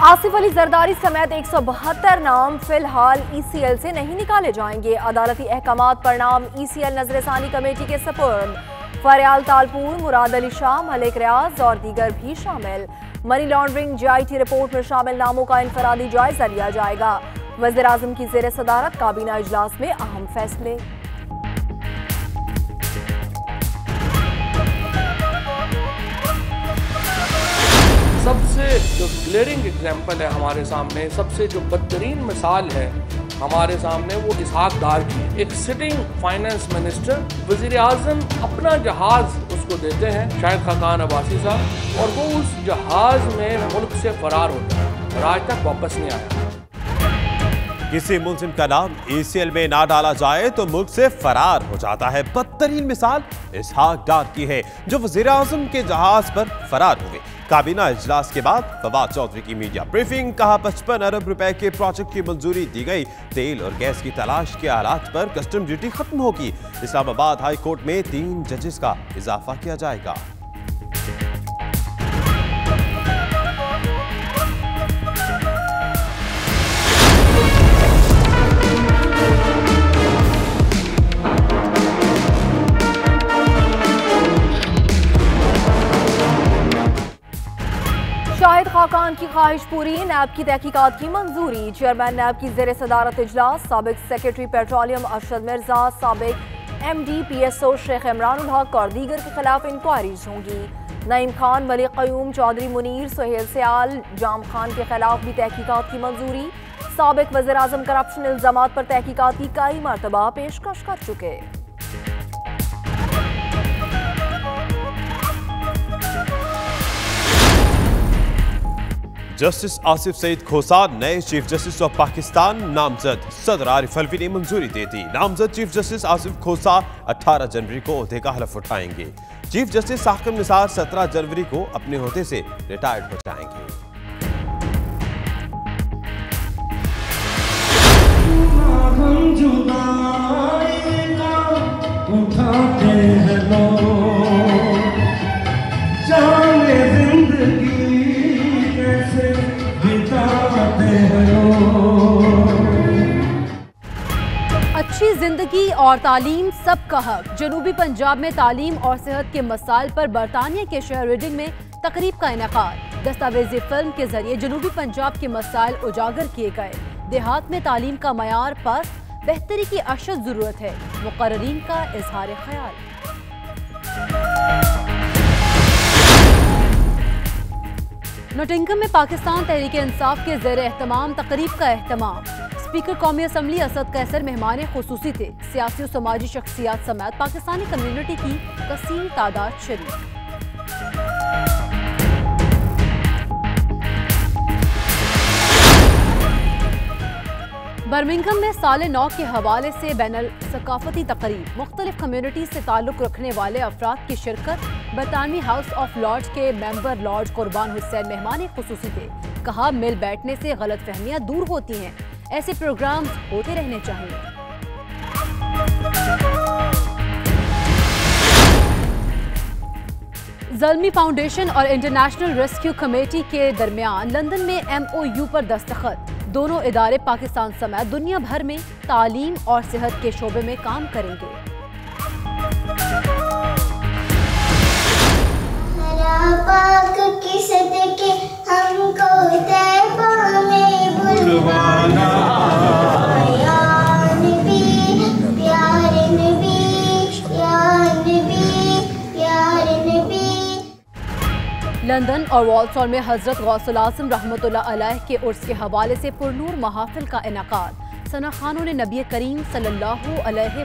आसिफ अली जरदारी समेत 172 नाम फिलहाल ECL से नहीं निकाले जाएंगे। अदालती अहकामात पर नाम ECL नजरसानी कमेटी के सपुर्द। फरियाल तालपुर, मुराद अली शाह, मलिक रियाज और दीगर भी शामिल। मनी लॉन्ड्रिंग GIT रिपोर्ट में शामिल नामों का इनफरादी जायजा लिया जाएगा। वज़ीर आज़म की ज़ेर सदारत काबीना इजलास में अहम फैसले। सबसे जो ग्लेरिंग एग्जाम्पल है हमारे सामने, सबसे जो बदतरीन मिसाल है हमारे सामने, वो इसहाक डार की। एक सिटिंग फाइनेंस मिनिस्टर, वज़ीर आज़म अपना जहाज उसको देते हैं, शाहिद खाकान अब्बासी साहब, और वो उस जहाज में मुल्क से फरार होता है और आज तक वापस नहीं आया। किसी मुल्जिम का नाम ECL में ना डाला जाए तो मुल्क से फरार हो जाता है। बदतरीन मिसाल इसहाक डार की है, जो वज़ीर आज़म के जहाज पर फरार हो गए। काबीना इजलास के बाद फवाद चौधरी की मीडिया ब्रीफिंग। कहा 55 अरब रुपए के प्रोजेक्ट की मंजूरी दी गई। तेल और गैस की तलाश के आलात पर कस्टम ड्यूटी खत्म होगी। इस्लामाबाद हाई कोर्ट में 3 जजेस का इजाफा किया जाएगा। शाहिद खाकान की ख्वाहिश पूरी, नैब की तहकीकात की मंजूरी। चेयरमैन नैब की ज़ेर सदारत इजलास। साबिक सेक्रेटरी पेट्रोलियम अरशद मिर्जा, साबिक MD PSO शेख इमरानुल हक और दीगर के खिलाफ इंक्वायरीज होंगी। नईम खान, मलिक कयूम, चौधरी मुनीर, सुहेल सयाल, जाम खान के खिलाफ भी तहकीकात की मंजूरी। साबिक वज़ीर आज़म करप्शन इल्जामात पर तहकीकात की कई मरतबा पेशकश कर चुके। जस्टिस आसिफ सईद खोसा नए चीफ जस्टिस ऑफ पाकिस्तान नामजद। सदर आरिफ अलवी ने मंजूरी दे दी। नामजद चीफ जस्टिस आसिफ खोसा 18 जनवरी को ओहदे का हलफ उठाएंगे। चीफ जस्टिस साकिब निसार 17 जनवरी को अपने ओहदे से रिटायर्ड हो जाएंगे। अच्छी जिंदगी और तालीम सबका हक। जनूबी पंजाब में तालीम और सेहत के मसाइल पर बरतानिया के शहर रीडिंग में तकरीब का इनेकाद। दस्तावेजी फिल्म के जरिए जनूबी पंजाब के मसाइल उजागर किए गए। देहात में तालीम का मयार पर बेहतरी की अशद जरूरत है। मुकर्रीन का इजहार ख्याल। नोटिंगम में पाकिस्तान तहरीक इंसाफ के ज़ेर एहतमाम तकरीब का एहतमाम। स्पीकर कौमी असम्बली असद कैसर मेहमान खुसूसी थे। सियासी और समाजी शख्सियात समेत पाकिस्तानी कम्युनिटी की कसीर तादाद शरीक। बर्मिंघम में साल 9 के हवाले से बैनुल सकाफती तकरीब। मुख्तलिफ कम्युनिटी से ताल्लुक रखने वाले अफराद की शिरकत। बरतानवी हाउस ऑफ लॉर्ड्स के मेंबर लॉर्ड कुर्बान हुसैन मेहमान खुसूसी थे। कहा मिल बैठने से गलत फहमियां दूर होती हैं, ऐसे प्रोग्राम्स होते रहने चाहिए। ज़ल्मी फाउंडेशन और इंटरनेशनल रेस्क्यू कमेटी के दरमियान लंदन में MOU पर दस्तखत। दोनों इदारे पाकिस्तान समेत दुनिया भर में तालीम और सेहत के शोबे में काम करेंगे। पाक की सदके हमको तैबा में बुलवाना। या नबी प्यारे नबी, या नबी प्यारे नबी। लंदन और वॉल्सॉल में हजरत गौसुल आज़म रहमतुल्लाह अलैह के उर्स के हवाले से पुरनूर महाफिल का इनेकाद। सना खानों ने नबी करीम सल्लल्लाहु अलैहि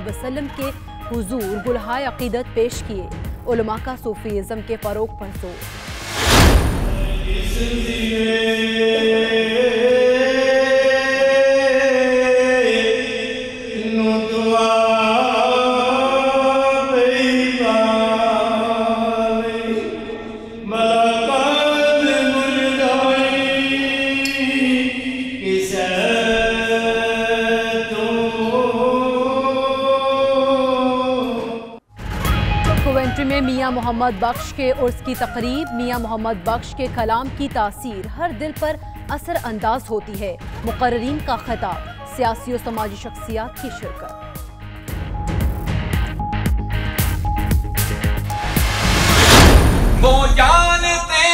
वसल्लम के हुजूर गुलहाए अकीदत पेश किए। उलमा का सूफीज़म के फ़रोग़ पर जोर। में मियां मोहम्मद बख्श के उर्स की तकरीब। मियां मोहम्मद बख्श के कलाम की तासीर हर दिल पर असर अंदाज होती है। मुकर्रीन का खिताब, सियासी और समाजी शख्सियात की शिरकत। वो जानते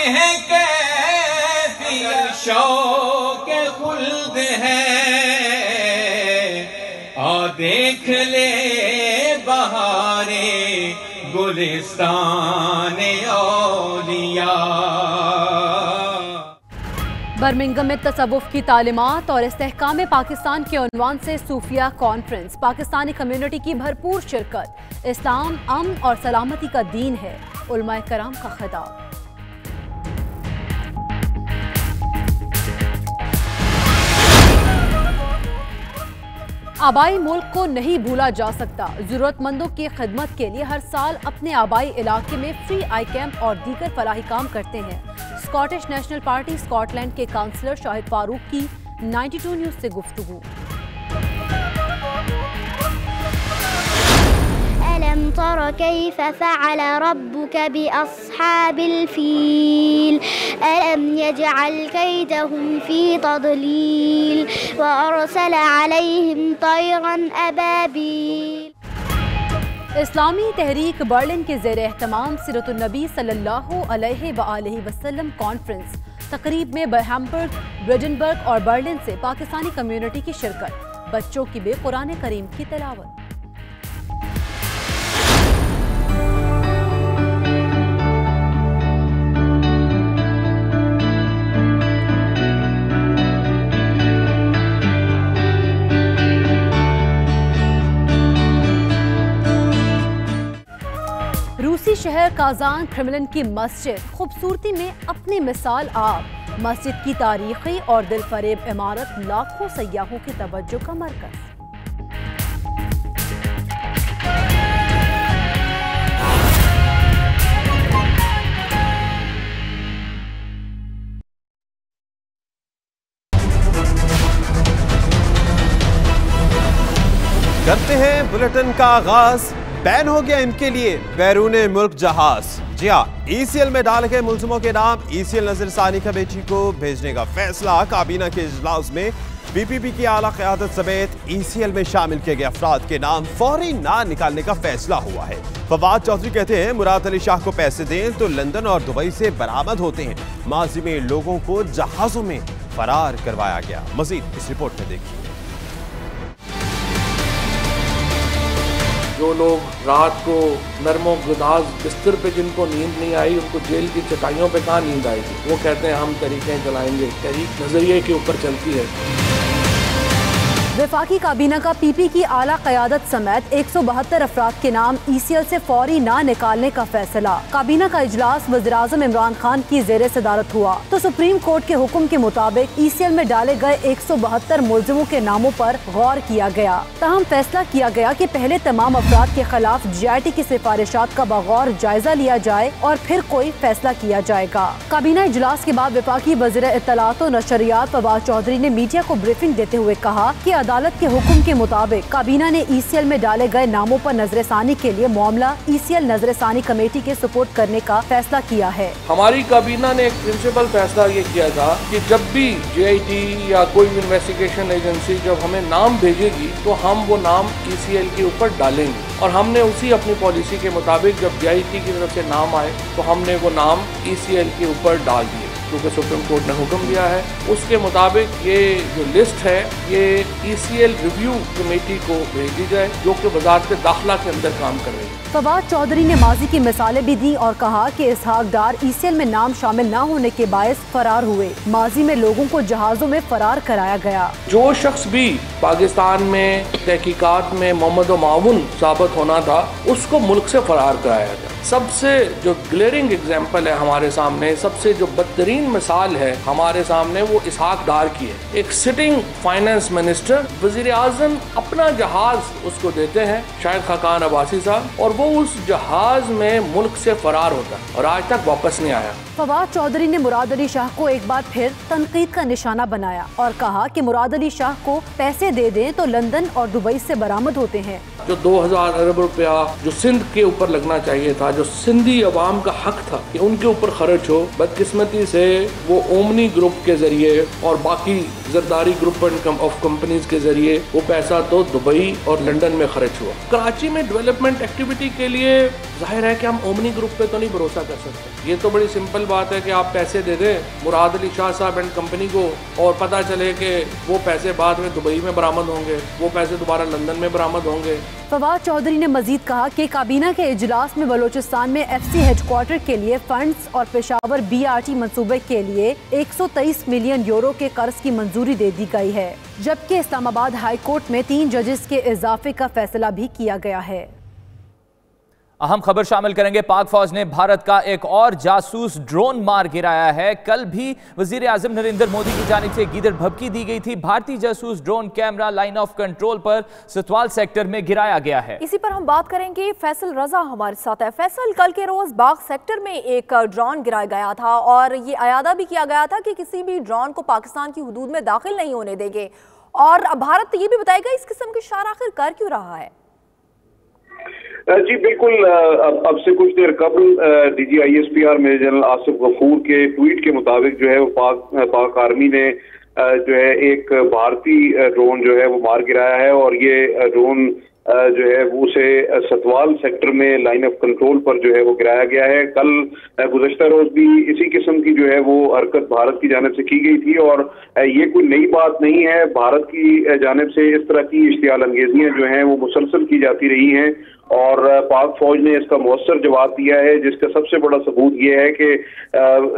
हैं कैफियत शौक़ खुल्द है, और देख ले बहारे गुलिस्तान औलिया। बर्मिंघम में तसव्वुफ की तालीमात और इस्तेहकाम पाकिस्तान के उन्वान से सूफिया कॉन्फ्रेंस। पाकिस्तानी कम्युनिटी की भरपूर शिरकत। इस्लाम अमन और सलामती का दीन है, उलमाए कराम का खिताब। आबाई मुल्क को नहीं भूला जा सकता। जरूरतमंदों की खिदमत के लिए हर साल अपने आबाई इलाके में फ्री आई कैंप और दीगर फलाही काम करते हैं। स्कॉटिश नेशनल पार्टी स्कॉटलैंड के काउंसलर शाहिद फारूक की 92 न्यूज से गुफ्तगू। अलम तरा कैफ फ़अल रब्बुक बिअस्हाबिल फ़ील अलम यजअल कैदहुम फ़ी तदलील व अरसल अलैहिम तयरन अबाबील। इस्लामी तहरीक बर्लिन के ज़ेर एहतमाम सीरतुन नबी सल्लल्लाहु अलैहि वसल्लम कॉन्फ्रेंस। तकरीब में हैम्बर्ग, ब्रिडनबर्ग और बर्लिन से पाकिस्तानी कम्युनिटी की शिरकत। बच्चों की भी कुरान करीम की तिलावत। रूसी शहर काजान क्रेमलिन की मस्जिद खूबसूरती में अपनी मिसाल आप। मस्जिद की तारीखी और दिलफरेब इमारत लाखों सयाहों की तवज्जो का मरकज। करते हैं बुलेटिन का आगाज। बैन हो गया इनके लिए बैरून मुल्क जहाज। जी हाँ, ECL में डाले गए मुलजिमों के नाम ECL नजरसानी कमेटी को भेजने का फैसला। काबीना के इजलास में PPP की आला क़यादत समेत ECL में शामिल किए गए अफराद के नाम फौरी ना निकालने का फैसला हुआ है। फवाद चौधरी कहते हैं मुराद अली शाह को पैसे दें तो लंदन और दुबई से बरामद होते हैं। माजी में लोगों को जहाजों में फरार करवाया गया। मजीद इस रिपोर्ट में देखिए। जो लोग रात को नरमो गुदाज बिस्तर पे जिनको नींद नहीं आई, उनको जेल की चटाइयों पे कहाँ नींद आएगी। वो कहते हैं हम तरीकें चलाएंगे। तहरीक नजरिए के ऊपर चलती है। वफाकी काबीना का PP की आला क़यादत समेत 172 अफराद के नाम ECL से फौरी ना निकालने का फैसला। काबीना का इजलास वज़ीर-ए-आज़म इमरान खान की ज़ेरे सदारत हुआ तो सुप्रीम कोर्ट के हुक्म के मुताबिक ECL में डाले गए 172 मुलजिमों के नामों पर गौर किया गया। तहम फैसला किया गया कि पहले तमाम अफराद के खिलाफ GIT की सिफारिशात का बगौर जायजा लिया जाए और फिर कोई फैसला किया जाएगा। काबीना इजलास के बाद वफाकी वज़ीर इत्तलात व नशरियात फवाद चौधरी ने मीडिया को ब्रीफिंग देते हुए कहा कि अदालत के हुक्म के मुताबिक काबीना ने ECL में डाले गए नामों पर नजरसानी के लिए मामला ECL नजरसानी कमेटी के सुपुर्द करने का फैसला किया है। हमारी काबीना ने एक प्रिंसिपल फैसला ये किया था कि जब भी GIT या कोई भी इन्वेस्टिगेशन एजेंसी जब हमें नाम भेजेगी तो हम वो नाम ECL के ऊपर डालेंगे। और हमने उसी अपनी पॉलिसी के मुताबिक जब GIT की तरफ से नाम आए तो हमने वो नाम ECL के ऊपर डाल दिए, क्योंकि सुप्रीम कोर्ट ने हुक्म दिया है। उसके मुताबिक ये जो लिस्ट है ये ECL रिव्यू कमेटी को भेज दी जाए, जो कि वज़ारत दाखिला के अंदर काम कर रही है। फवाद चौधरी ने माजी की मिसालें भी दी और कहा कि इसहाक डार ECL में नाम शामिल न होने के बायस फरार हुए। माजी में लोगों को जहाजों में फरार कराया गया। जो शख्स भी पाकिस्तान में तहकीकात में मोहम्मद माउन साबित होना था उसको मुल्क से फरार कराया गया। सबसे जो ग्लेरिंग एग्जाम्पल है हमारे सामने, सबसे जो बदतरीन मिसाल है हमारे सामने, वो इसहाक डार की है। एक सिटिंग फाइनेंस मिनिस्टर, वजीर आजम अपना जहाज उसको देते हैं शायद खाकान अब्बासी साहब, और वो उस जहाज में मुल्क से फरार होता है और आज तक वापस नहीं आया। फवाद चौधरी ने मुराद अली शाह को एक बार फिर तनकीद का निशाना बनाया और कहा कि मुराद अली शाह को पैसे दे दें तो लंदन और दुबई से बरामद होते हैं। जो 2000 अरब रुपया जो सिंध के ऊपर लगना चाहिए था, जो सिंधी अवाम का हक था कि उनके ऊपर खर्च हो, बदकिस्मती से वो ओमनी ग्रुप के जरिए और बाकी जरदारी ग्रुप ऑफ कंपनीज के जरिए वो पैसा तो दुबई और लंदन में खर्च हुआ। कराची में डेवलपमेंट एक्टिविटी के लिए जाहिर है कि हम ओमनी ग्रुप पे तो नहीं भरोसा कर सकते। ये तो बड़ी सिंपल बात है कि आप पैसे दे दें मुराद अली शाह साहब एंड कंपनी को और पता चले कि वो पैसे बाद में दुबई में बरामद होंगे, वो पैसे दोबारा लंदन में बरामद होंगे। फवाद चौधरी ने मजीद कहा कि काबीना के इजलास में बलोचिस्तान में FC हेडक्वार्टर के लिए फंड्स और पेशावर BRT मंसूबे के लिए 123 मिलियन यूरो के कर्ज की मंजूरी दे दी गई है, जबकि इस्लामाबाद हाई कोर्ट में 3 जजेस के इजाफे का फैसला भी किया गया है। अहम खबर शामिल करेंगे। पाक फौज ने भारत का एक और जासूस ड्रोन मार गिराया है। कल भी वजीर आजम नरेंद्र मोदी की जानिब से गीदड़ भभकी दी गई थी। भारतीय जासूस drone camera line of control पर सतवाल सेक्टर में गिराया गया है। इसी पर हम बात करेंगे। फैसल रजा हमारे साथ है। फैसल, कल के रोज बाग सेक्टर में एक ड्रोन गिराया गया था और ये अयादा भी किया गया था कि किसी भी ड्रोन को पाकिस्तान की हुदूद में दाखिल नहीं होने देंगे, और भारत ये भी बताएगा इस किस्म की शार आखिर कर क्यों रहा है? जी बिल्कुल, अब से कुछ देर कबल DG ISPR major general Asif Ghafoor के ट्वीट के मुताबिक जो है वो पाक आर्मी ने जो है एक भारतीय ड्रोन जो है वो मार गिराया है, और ये ड्रोन जो है वो उसे सतवाल सेक्टर में लाइन ऑफ कंट्रोल पर जो है वो गिराया गया है। कल गुज़श्ता रोज भी इसी किस्म की जो है वो हरकत भारत की जानिब से की गई थी, और ये कोई नई बात नहीं है। भारत की जानिब से इस तरह की इश्तियाल अंगेजियां जो हैं वो मुसलसल की जाती रही हैं, और पाक फौज ने इसका मौसर जवाब दिया है, जिसका सबसे बड़ा सबूत ये है कि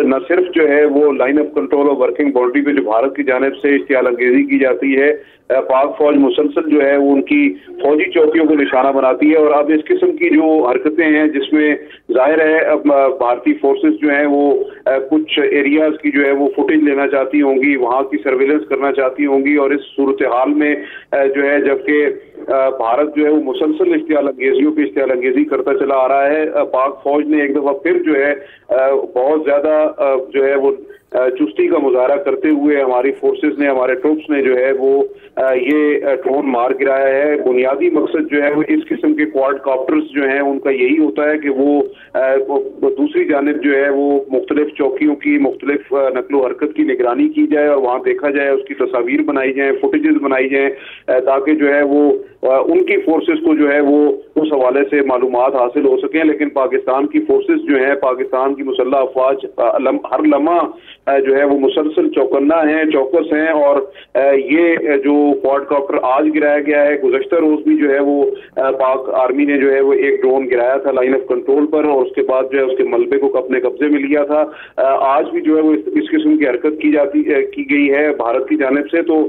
न सिर्फ जो है वो लाइन ऑफ कंट्रोल और वर्किंग बाउंड्री पे जो भारत की जानिब से इश्तियाल अंगेजी की जाती है, पाक फौज मुसलसल जो है वो उनकी फौजी चौकियों को निशाना बनाती है। और अब इस किस्म की जो हरकतें हैं जिसमें जाहिर है अब भारतीय फोर्सेस जो हैं वो कुछ एरियाज की जो है वो फुटेज लेना चाहती होंगी, वहाँ की सर्वेलेंस करना चाहती होंगी, और इस सूरत हाल में जो है जबकि भारत जो है वो मुसलसल इश्तियाल अंगेजियों पे इश्तियाल अंगेजी करता चला आ रहा है, पाक फौज ने एक दफा फिर जो है बहुत ज्यादा जो है वो चुस्ती का मुजाहरा करते हुए हमारी फोर्सेस ने, हमारे ट्रूप्स ने जो है वो ये ड्रोन मार गिराया है। बुनियादी मकसद जो है वो इस किस्म के क्वाड कॉप्टर्स जो हैं उनका यही होता है कि वो दूसरी जानिब जो है वो मुख्तलिफ चौकियों की मुख्तलिफ नकलो हरकत की निगरानी की जाए और वहाँ देखा जाए, उसकी तस्वीर बनाई जाए, फुटेजेस बनाई जाए, ताकि जो है वो उनकी फोर्सेस को जो है वो उस हवाले से मालूमात हासिल हो सकें। लेकिन पाकिस्तान की फोर्सेस जो है, पाकिस्तान की मुसल्लह अफवाज हर लम्हा जो है वो मुसलसल चौकन्ना है, चौकस हैं, और ये जो क्वाडकॉप्टर आज गिराया गया है, गुज़श्ता रोज भी जो है वो पाक आर्मी ने जो है वो एक ड्रोन गिराया था लाइन ऑफ कंट्रोल पर, और उसके बाद जो है उसके मलबे को अपने कब्जे में लिया था। आज भी जो है वो इस किस्म की हरकत की गई है भारत की जानिब से। तो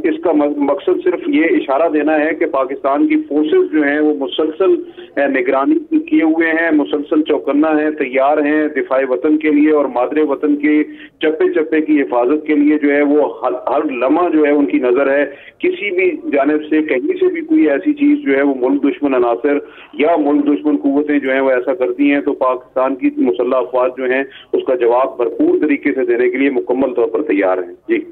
इसका मकसद सिर्फ ये इशारा देना है कि पाकिस्तान की फोर्सेस जो हैं वो मुसलसल निगरानी किए हुए हैं, मुसलसल चौकन्ना है, तैयार हैं दिफाए वतन के लिए, और मादरे वतन के चप्पे चप्पे की हिफाजत के लिए जो है वो हर लम्हा जो है उनकी नजर है। किसी भी जानिब से कहीं से भी कोई ऐसी चीज जो है वो मुल्क दुश्मन अनासर या मुल्क दुश्मन कुव्वतें जो है वो ऐसा करती हैं, तो पाकिस्तान की मुसल्लह अफवाज जो हैं उसका जवाब भरपूर तरीके से देने के लिए मुकम्मल तौर पर तैयार हैं। जी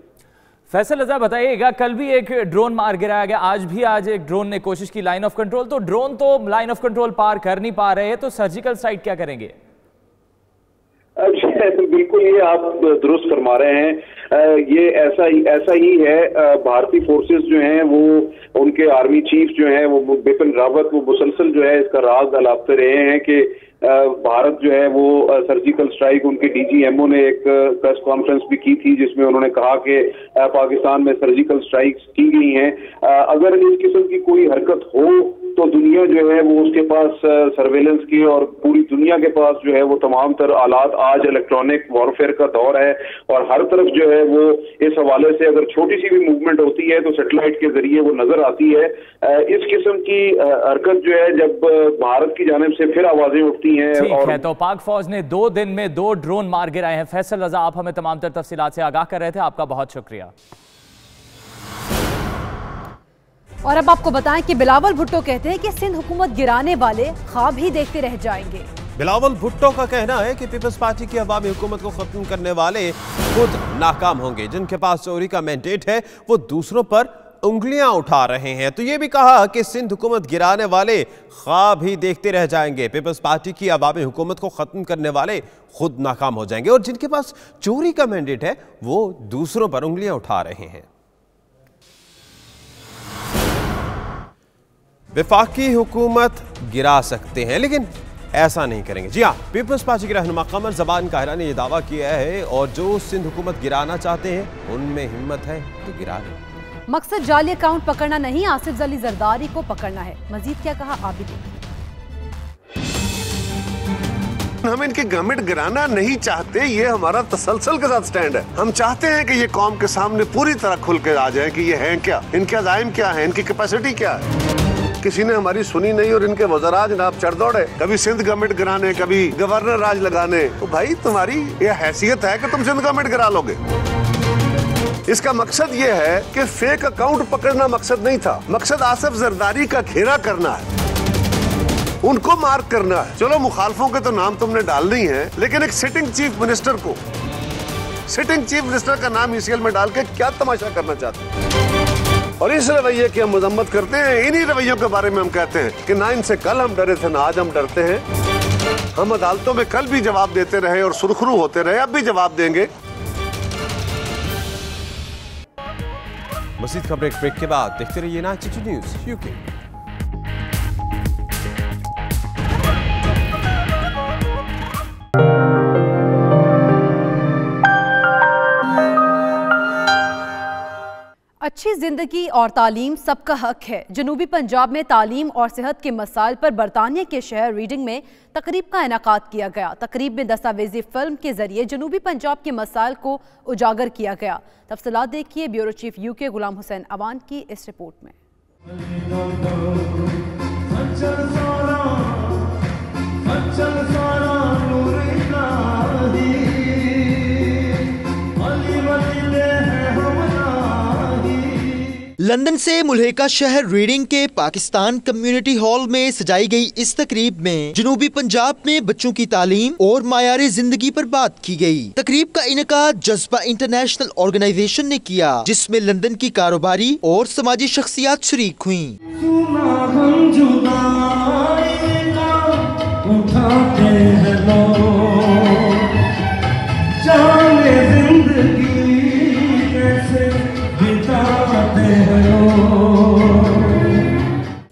फैसल रजा बताइएगा, कल भी एक ड्रोन मार गिराया गया, आज एक ड्रोन ने कोशिश की लाइन ऑफ कंट्रोल, तो ड्रोन तो लाइन ऑफ कंट्रोल पार कर नहीं पा रहे हैं, तो सर्जिकल स्ट्राइक क्या करेंगे? बिल्कुल, ये आप दुरुस्त फरमा रहे हैं। ये ऐसा ही है। भारतीय फोर्सेस जो हैं वो उनके आर्मी चीफ जो हैं वो बिपिन रावत वो मुसलसल जो है इसका राज अलापते रहे हैं कि भारत जो है वो सर्जिकल स्ट्राइक, उनके DGMO ने एक प्रेस कॉन्फ्रेंस भी की थी जिसमें उन्होंने कहा कि पाकिस्तान में सर्जिकल स्ट्राइक्स की गई हैं। अगर इस किस्म की कोई हरकत हो तो दुनिया जो है वो उसके पास सर्वेलेंस की, और पूरी दुनिया के पास जो है वो तमाम तर आलात, आज इलेक्ट्रॉनिक वॉरफेयर का दौर है, और हर तरफ जो है वो इस हवाले से अगर छोटी सी भी मूवमेंट होती है तो सैटेलाइट के जरिए वो नजर आती है। इस किस्म की हरकत जो है जब भारत की जानिब से फिर आवाजें उठती हैं। ठीक है, तो पाक फौज ने 2 दिन में 2 ड्रोन मार गिराए हैं। फैसल रजा, आप हमें तमाम तर तफसीलात से आगाह कर रहे थे, आपका बहुत शुक्रिया। और अब आपको बताएं कि बिलावल भुट्टो कहते हैं कि सिंध हुकूमत गिराने वाले ख्वाब ही देखते रह जाएंगे। बिलावल भुट्टो का कहना है कि पीपल्स पार्टी की अवामी हुकूमत को खत्म करने वाले खुद नाकाम होंगे। जिनके पास चोरी का मैंडेट है वो दूसरों पर उंगलियां उठा रहे हैं। तो ये भी कहा कि सिंध हुकूमत गिराने वाले ख्वाब ही देखते रह जाएंगे। पीपल्स पार्टी की अवामी हुकूमत को खत्म करने वाले खुद नाकाम हो जाएंगे और जिनके पास चोरी का मैंडेट है वो दूसरों पर उंगलियां उठा रहे हैं। वफाकी हुकूमत गिरा सकते हैं लेकिन ऐसा नहीं करेंगे। जी हाँ, पीपल्स पार्टी के रहनुमा कमर ज़बान काहिरा ने यह दावा किया है और जो सिंध हुकूमत गिराना चाहते हैं उनमें हिम्मत है तो गिरा दें। मकसद जाली अकाउंट पकड़ना नहीं, आसिफ जली जरदारी को पकड़ना है। मजीद क्या कहा आप भी देखिए। हम इनके गवर्नमेंट गिराना नहीं चाहते, ये हमारा तसलसल के साथ स्टैंड है। हम चाहते हैं कि ये कौम के सामने पूरी तरह खुल के आ जाए कि ये हैं क्या, इनके अज़ाइम क्या है, इनकी कैपेसिटी क्या है। किसी ने हमारी सुनी नहीं और इनके वज़रा जनाब चढ़ दौड़े, कभी सिंध गवर्नमेंट गिराने, कभी गवर्नर राज लगाने। तो भाई तुम्हारी ये हैसियत है कि तुम सिंध गवर्नमेंट गिरा लोगे? इसका मकसद ये है कि फेक अकाउंट पकड़ना मकसद नहीं था, मकसद आसिफ जरदारी का घेरा करना है, उनको मार्क करना है। चलो मुखालफों के तो नाम तुमने डाल नहीं है, लेकिन एक सिटिंग चीफ मिनिस्टर को, सिटिंग चीफ मिनिस्टर का नाम ईसीएल में डाल के क्या तमाशा करना चाहते हैं? और इस रवैये की हम मजम्मत करते हैं। इन्हीं रवैयों के बारे में हम कहते हैं कि ना इनसे कल हम डरे थे ना आज हम डरते हैं। हम अदालतों में कल भी जवाब देते रहे और सुरखरू होते रहे, अब भी जवाब देंगे। मज़ीद खबरें ब्रेक के बाद देखते रहिए ना न्यूज़ यूके। अच्छी जिंदगी और तालीम सबका हक है। जनूबी पंजाब में तालीम और सेहत के मसाइल पर बरतानिया के शहर रीडिंग में तकरीब का इनेकाद किया गया। तकरीब में दस्तावेजी फिल्म के जरिए जनूबी पंजाब के मसाइल को उजागर किया गया। तफसीलात देखिए bureau chief UK Ghulam Hussain Awan की इस रिपोर्ट में। लंदन से मुल्हिका शहर रीडिंग के पाकिस्तान कम्युनिटी हॉल में सजाई गई इस तकरीब में जनूबी पंजाब में बच्चों की तालीम और मायारे जिंदगी पर बात की गई। तकरीब का इनेकाद जज्बा इंटरनेशनल ऑर्गेनाइजेशन ने किया, जिसमें लंदन की कारोबारी और समाजी शख्सियात शरीक हुई।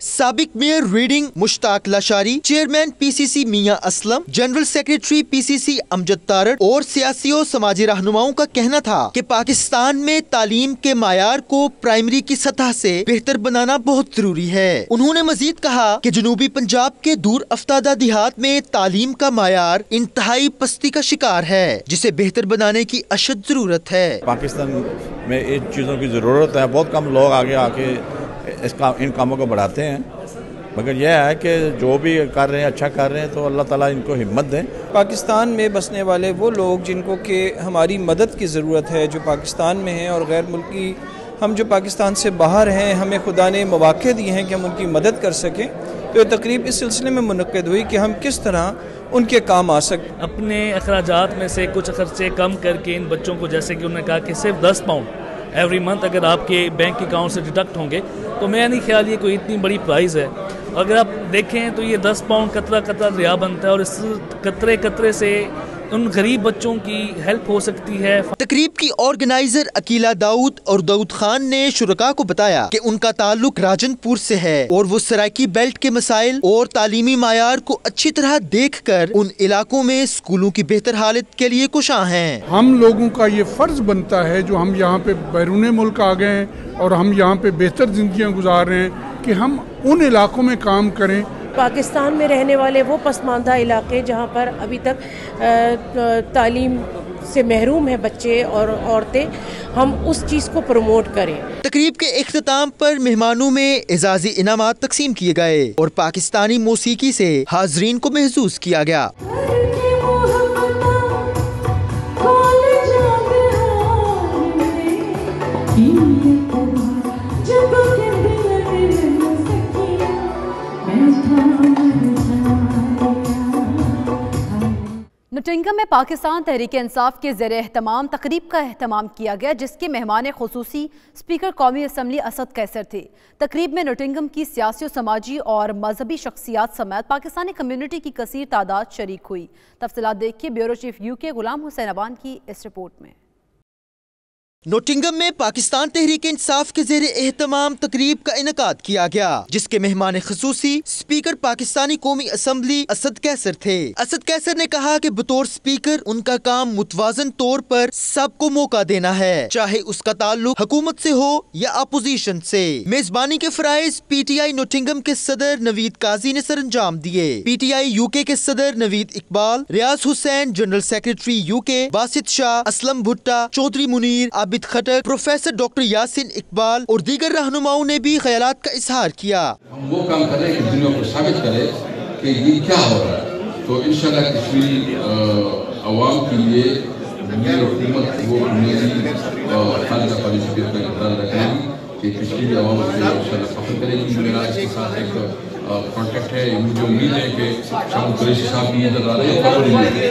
साबिक mayor Reading Mushtaq Lashari, chairman PCC Mian Aslam, general secretary PCC Amjad Tarar और सियासी और समाजी रहनुमाओं का कहना था कि पाकिस्तान में तालीम के मायार को प्राइमरी की सतह से बेहतर बनाना बहुत जरूरी है। उन्होंने मजीद कहा कि जनूबी पंजाब के दूर अफ्तादा देहात में तालीम का मायार इंतहाई पस्ती का शिकार है, जिसे बेहतर बनाने की अशद जरूरत है। पाकिस्तान में इन चीज़ों की जरूरत है। बहुत कम लोग आगे आके इन कामों को बढ़ाते हैं, मगर यह है कि जो भी कर रहे हैं अच्छा कर रहे हैं, तो अल्लाह ताला इनको हिम्मत दें। पाकिस्तान में बसने वाले वो लोग जिनको कि हमारी मदद की ज़रूरत है, जो पाकिस्तान में हैं और गैर मुल्की हम जो पाकिस्तान से बाहर हैं, हमें खुदा ने मौके दिए हैं कि हम उनकी मदद कर सकें। तो ये तकरीब इस सिलसिले में मुनक्किद हुई कि हम किस तरह उनके काम आ सकते। अपने अखराजात में से कुछ खर्चे कम करके इन बच्चों को, जैसे कि उन्होंने कहा कि सिर्फ 10 पाउंड एवरी मंथ अगर आपके बैंक अकाउंट से डिडक्ट होंगे, तो मेरा नहीं ख्याल ये कोई इतनी बड़ी प्राइस है। अगर आप देखें तो ये 10 पाउंड कतरा कतरा दरिया बनता है और इस कतरे कतरे से उन गरीब बच्चों की हेल्प हो सकती है। तकरीब की ऑर्गेनाइजर अकीला दाऊद और दाऊद खान ने शुरका को बताया कि उनका ताल्लुक राजनपुर से है और वो सराइकी बेल्ट के मसाइल और तालीमी मायार को अच्छी तरह देखकर उन इलाकों में स्कूलों की बेहतर हालत के लिए कोशां हैं। हम लोगों का ये फर्ज बनता है जो हम यहाँ पे बैरून मुल्क आ गए हैं और हम यहाँ पे बेहतर जिंदगियाँ गुजार रहे हैं कि हम उन इलाकों में काम करें। पाकिस्तान में रहने वाले वो पसमानदा इलाके जहाँ पर अभी तक तालीम से महरूम है बच्चे और औरतें, हम उस चीज़ को प्रमोट करें। तकरीब के इख्तिताम पर मेहमानों में एजाजी इनामात तकसीम किए गए और पाकिस्तानी मौसीकी से हाजरीन को महसूस किया गया। नोटिंगम में पाकिस्तान तहरीक इंसाफ के ज़ेर एहतमाम तकरीब का एहतमाम किया गया, जिसके मेहमान खुसूसी स्पीकर कौमी असम्बली असद कैसर थे। तकरीब में नोटिंगम की सियासी, समाजी और मजहबी शख्सियात समेत पाकिस्तानी कम्यूनिटी की कसीर तादाद शरीक हुई। तफसीलात देखिए bureau chief UK Ghulam Hussain Aban की इस रिपोर्ट में। नोटिंगम में पाकिस्तान तहरीक इंसाफ के ज़ेर एहतमाम तकरीब का इनकाद किया गया, जिसके मेहमान खुसूसी स्पीकर पाकिस्तानी कौमी असम्बली असद कैसर थे। असद कैसर ने कहा कि बतौर स्पीकर उनका काम मुतवाजन तौर पर सबको मौका देना है, चाहे उसका ताल्लुक हुकूमत से हो या अपोजिशन से। मेजबानी के फराइज PTI नोटिंगम के सदर नवीद काजी ने सर अंजाम दिए। PTI UK के सदर Naveed Iqbal, Riaz Hussain general secretary UK, Basit Shah, Aslam Bhutta, Chaudhry Munir, Khattak, professor doctor Yasin Iqbal और दीगर रहनुमाओं ने भी ख्यालात का इजहार किया। हम वो काम करें कि दुनिया को साबित करे कि ये क्या हो रहा है, तो इंशाल्लाह कश्मीरी अवाम के लिए मेरी हुकूमत वो मेरी खालिदा पॉलिसी पे ख्याल रखेगी कि कश्मीरी अवाम को इंशाल्लाह फख्र करेगी। मेरा इसके साथ एक कॉन्टेक्ट है, मुझे उम्मीद है कि शाह कुरैशी साहब भी इधर आ रहे हैं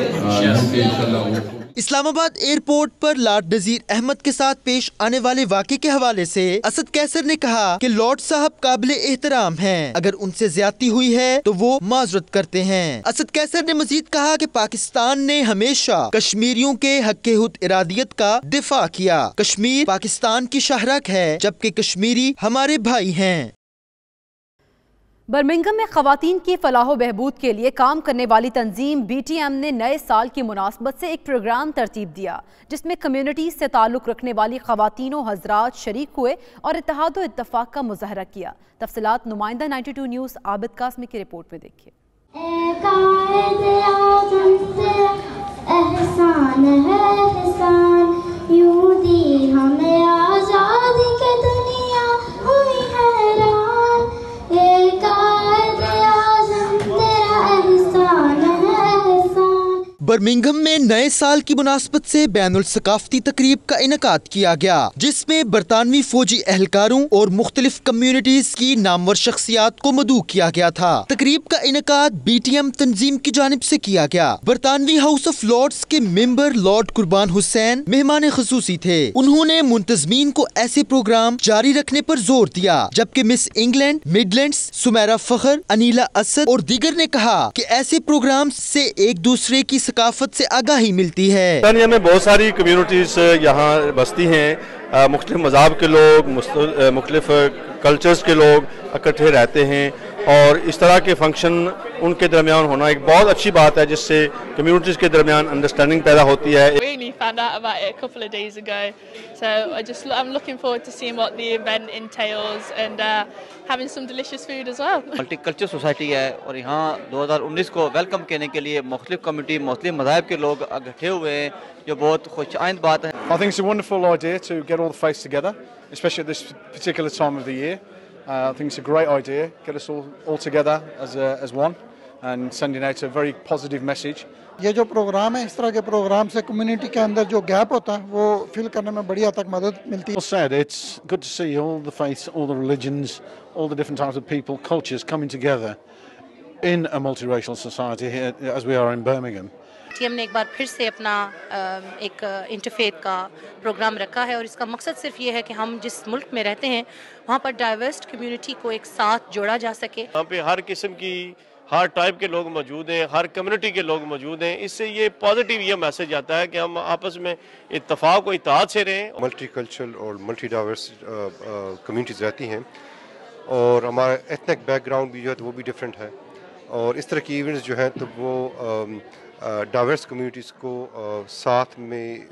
इंशाल्लाह। इस्लामाबाद एयरपोर्ट पर लॉर्ड नजीर अहमद के साथ पेश आने वाले वाक़े के हवाले से असद कैसर ने कहा कि लॉर्ड साहब काबिले एहतराम हैं, अगर उनसे ज्यादती हुई है तो वो माजरत करते हैं। असद कैसर ने मजीद कहा कि पाकिस्तान ने हमेशा कश्मीरियों के हक़ खुद इरादियत का दिफा किया। कश्मीर पाकिस्तान की शहरक है, जबकि कश्मीरी हमारे भाई हैं। बर्मिंघम में खवातीन की फलाह बहबूद के लिए काम करने वाली तंजीम BTM ने नए साल की मुनासबत से एक प्रोग्राम तरतीब दिया, जिसमें कम्युनिटी से ताल्लुक़ रखने वाली खवातीनों हजरात शरीक हुए और इत्तेहाद व इत्तफाक का मुजाहरा किया। तफसीलात नुमाइंदा 92 न्यूज़ आबिद कासमी की रिपोर्ट में देखिए। बर्मिंघम में नए साल की मुनासबत से बैनुल सकाफती तकरीब का इनकाद किया गया, जिसमें बरतानवी फौजी एहलकारों और मुख्तलिफ कम्युनिटीज की नामवर शख्सियात को मदऊ किया गया था। तकरीब का इनकाद BTM तंजीम की जानिब से किया गया। बरतानवी हाउस ऑफ लॉर्ड्स के मेंबर लॉर्ड कुर्बान हुसैन मेहमान खुसूसी थे। उन्होंने मुंतजमीन को ऐसे प्रोग्राम जारी रखने पर जोर दिया, जबकि मिस इंग्लैंड मिडलैंड्स सुमेरा फखर, अनीला असद और दीगर ने कहा कि ऐसे प्रोग्राम से एक दूसरे की सकाफत से आगाही मिलती है। बरतानिया में बहुत सारी कम्युनिटीज यहाँ बसती हैं, मुख्तलिफ मज़हब के लोग, मुख्तलिफ कल्चर्स के लोग इकट्ठे रहते हैं और इस तरह के फंक्शन उनके दरमियान होना एक बहुत अच्छी बात है, जिससे कम्युनिटीज़ के दरमियान अंडरस्टैंडिंग पैदा होती है। Found out about it a couple of days ago, so I'm looking forward to seeing what the event entails and having some delicious food as well. Multicultural society है और यहाँ 2019 को वेलकम करने के लिए मुख्तलिफ कम्युनिटी, मुख्तलिफ मज़ाहब के लोग इकट्ठे हुए हैं, जो बहुत खुशआइंद बात है। I think it's a wonderful idea to get all the faiths together, especially at this particular time of the year. I think it's a great idea, get us all together as one and sending out a very positive message. ये जो programme है, इस तरह के programme से community के अंदर जो गैप होता है वो फिल करने में बड़ी हद तक मदद मिलती है। Well said, it's good to see all the faiths, all the religions, all the different types of people, cultures coming together in a multiracial society here as we are in Birmingham. हमने एक बार फिर से अपना एक interfaith का programme रखा है और इसका मकसद सिर्फ ये है कि हम जिस मुल्क में रहते हैं वहाँ पर डाइवर्स कम्युनिटी को एक साथ जोड़ा जा सके। यहाँ पे हर किस्म की, हर टाइप के लोग मौजूद हैं, हर कम्युनिटी के लोग मौजूद हैं। इससे ये पॉजिटिव ये मैसेज आता है कि हम आपस में इत्तेफाक और इत्तेहाद से रहें। मल्टीकल्चरल और मल्टी डाइवर्स कम्युनिटीज़ रहती हैं और हमारा एथनिक बैकग्राउंड भी जो है तो वो भी डिफरेंट है, और इस तरह की इवेंट्स जो हैं तो वो डाइवर्स कम्युनिटीज़ को साथ में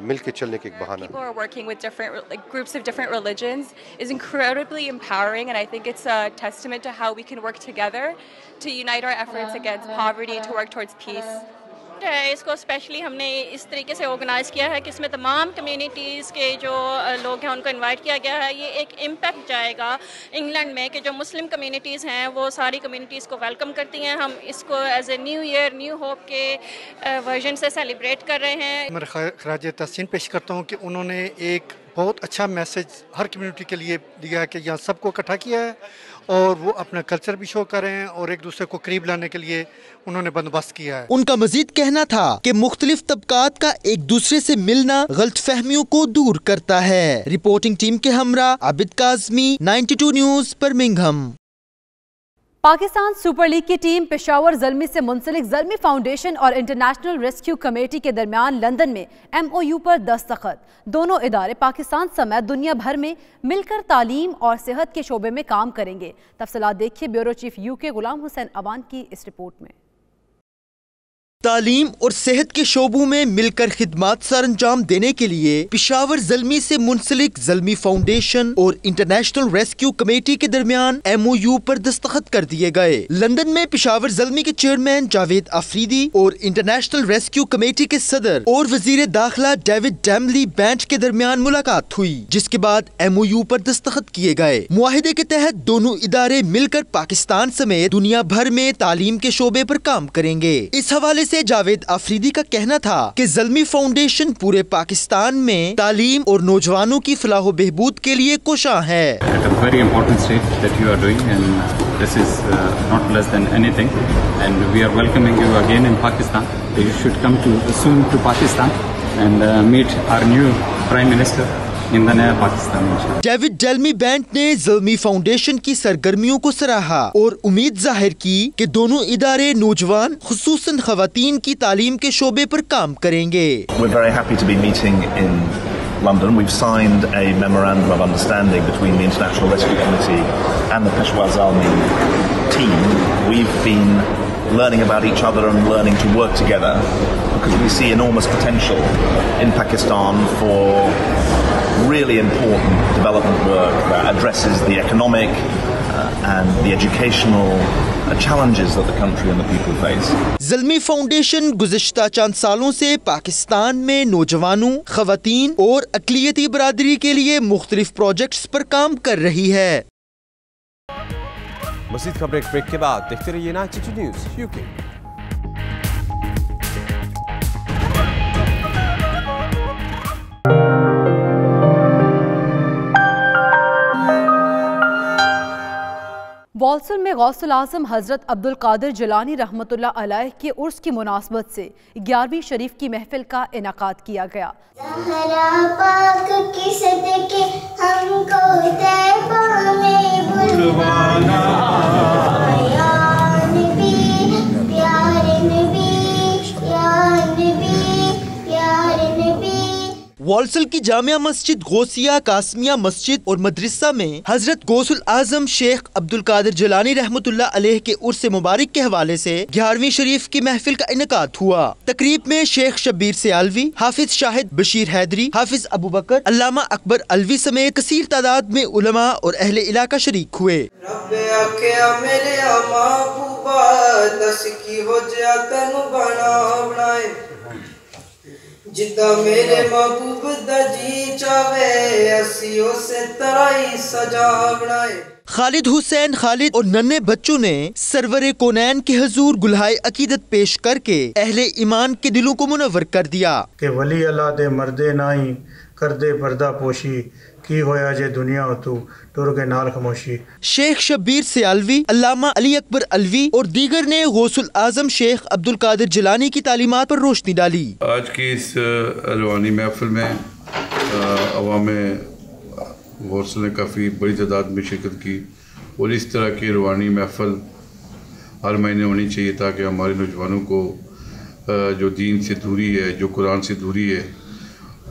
मिलके चलने के एक बहाना। People are working with different groups of different religions is incredibly empowering, and I think it's a testament to how we can work together to unite our efforts against poverty and to work towards peace. इसको specially हमने इस तरीके से organise किया है कि इसमें तमाम कम्युनिटीज़ के जो लोग हैं उनको इनवाइट किया गया है। ये एक इम्पैक्ट जाएगा इंग्लैंड में कि जो मुस्लिम कम्युनिटीज़ हैं वो सारी कम्युनिटीज़ को वेलकम करती हैं। हम इसको as a new year new hope के वर्जन से सेलिब्रेट कर रहे हैं। मैं खराज तहसीन पेश करता हूँ कि उन्होंने एक बहुत अच्छा मैसेज हर कम्युनिटी के लिए दिया है कि यहाँ सबको इकट्ठा किया है और वो अपना कल्चर भी शो कर रहे हैं और एक दूसरे को करीब लाने के लिए उन्होंने बंदोबस्त किया है। उनका मजीद कहना था कि मुख्तलिफ तबकात का एक दूसरे से मिलना गलतफहमियों को दूर करता है। रिपोर्टिंग टीम के हमरा Abid Kazmi, 92 news, Birmingham. Pakistan super league की टीम पेशावर ज़ल्मी से मुंसलिक ज़ल्मी फाउंडेशन और इंटरनेशनल रेस्क्यू कमेटी के दरमियान लंदन में MOU पर दस्तखत। दोनों इदारे पाकिस्तान समेत दुनिया भर में मिलकर तालीम और सेहत के शोबे में काम करेंगे। तफसीलात देखिए bureau chief UK Ghulam Hussain Awan की इस रिपोर्ट में। तालीम और सेहत के शोबों में मिलकर खिदमात सर अंजाम देने के लिए पेशावर ज़ल्मी से मुंसलिक ज़ल्मी फाउंडेशन और इंटरनेशनल रेस्क्यू कमेटी के दरमियान MOU पर दस्तखत कर दिए गए। लंदन में पेशावर ज़ल्मी के चेयरमैन जावेद आफरीदी और इंटरनेशनल रेस्क्यू कमेटी के सदर और वजीर दाखिला डेविड डैमली बैंट के दरमियान मुलाकात हुई, जिसके बाद MOU पर दस्तखत किए गए। मुआहिदे के तहत दोनों इदारे मिलकर पाकिस्तान समेत दुनिया भर में तालीम के शोबे पर काम करेंगे। इस हवाले से जावेद आफरीदी का कहना था कि ज़ल्मी फाउंडेशन पूरे पाकिस्तान में तालीम और नौजवानों की फलाह बेहबूद के लिए कोशां है। Very important step that you are doing, and this is not less than anything, and we are welcoming you again in Pakistan. You should come soon to Pakistan and meet our new Prime Minister in the naya Pakistan. David डेलमी बैंट ने Zalmi foundation की सरगर्मियों को सराहा और उम्मीद जाहिर की कि दोनों इदारे नौजवान खुसूसन खवातीन की तालीम के शोबे पर काम करेंगे। We're very happy to be meeting in London. We've signed a memorandum of understanding between the International Rescue Committee and the Peshawar Zalmi team. We've been learning about each other and learning to work together because we see enormous potential in Pakistan for really important development work that addresses the economic and the educational challenges that the country and the people face. Zalmi foundation गुज़िश्ता चंद सालों से पाकिस्तान में नौजवानों, खवातीन और अक़लियती बरादरी के लिए मुख्तलिफ प्रोजेक्ट्स पर काम कर रही है। मज़ीद खबरें ब्रेक के बाद देखते रहिए 92 न्यूज़ UK। वॉल्सल में गौसुल आज़म हज़रत अब्दुल कादिर जिलानी रहमतुल्लाह अलैह के उर्स की मुनासबत से 11वीं शरीफ की महफिल का इनाकाद किया गया। वॉल्सल की जामिया मस्जिद, गौसिया, कासमिया मस्जिद और मदरसा में हजरत गौसुल आजम शेख अब्दुल कादिर जिलानी रहमतुल्लाह अलैह के उर्स मुबारक के हवाले से 11वीं शरीफ की महफिल का इनेकाद हुआ। तकरीब में शेख शब्बीर सियालवी, हाफिज शाहिद बशीर हैदरी, हाफिज अबू बकर, अल्लामा अकबर अलवी समेत कसीर तादाद में उलमा और अहले इलाका शरीक हुए। जिदा मेरे महबूब दा जी चावे असियो से तराई सजा बनाए। खालिद हुसैन खालिद और नन्हे बच्चों ने सरवरे कोनैन के हजूर गुलहाए अकीदत पेश करके अहले ईमान के दिलों को मुनव्वर कर दिया कि वली अल्लाह दे मर्दे नाई कर दे पर्दा पोशी की होया जे दुनिया तू टुर के नाल खामोशी। शेख शब्बीर सियालवी, अल्लामा अली अकबर अलवी और दीगर ने गौसुल आजम शेख अब्दुल कादिर जिलानी की तालीमात पर रोशनी डाली। आज की इस रूहानी महफिल में अवाम गौसल ने काफ़ी बड़ी तादाद में शिरकत की और इस तरह की रूहानी महफिल हर महीने होनी चाहिए ताकि हमारे नौजवानों को जो दीन से दूरी है, जो कुरान से दूरी है,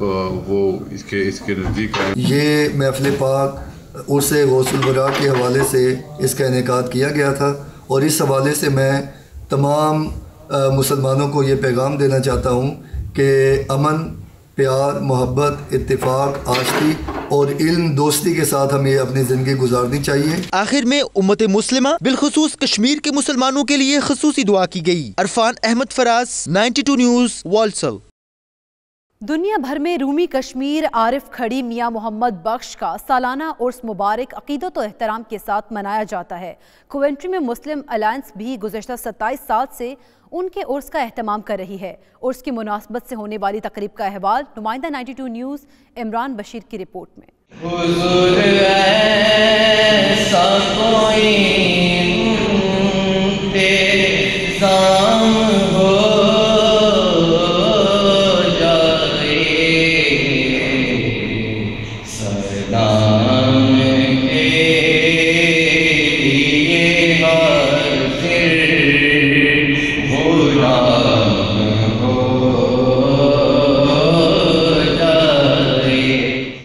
वो इसके नज़दीक आए। ये महफिल पाक उर्स गौसुल बरा के हवाले से इसका इनेकाद किया गया था और इस हवाले से मैं तमाम मुसलमानों को ये पैगाम देना चाहता हूँ कि अमन, प्यार, मोहब्बत, इत्तेफाक, आशिकी और इल्म, दोस्ती के साथ हमें अपनी ज़िंदगी गुजारनी चाहिए। आखिर में उम्मत मुस्लिमा बिलखुसूस कश्मीर के मुसलमानों के लिए खसूसी दुआ की गई। अरफान अहमद फराज, 92 न्यूज़, वॉल्सल। दुनिया भर में रूमी कश्मीर आरिफ खड़ी मियां मोहम्मद बख्श का सालाना उर्स मुबारक अकीदत और एहतराम के साथ मनाया जाता है। कोवेंट्री में मुस्लिम अलायंस भी गुज़श्ता 27 साल से उनके उर्स का एहतमाम कर रही है। उर्स की मुनासबत से होने वाली तकरीब का अहवाल नुमाइंदा 92 न्यूज़ इमरान बशीर की रिपोर्ट में।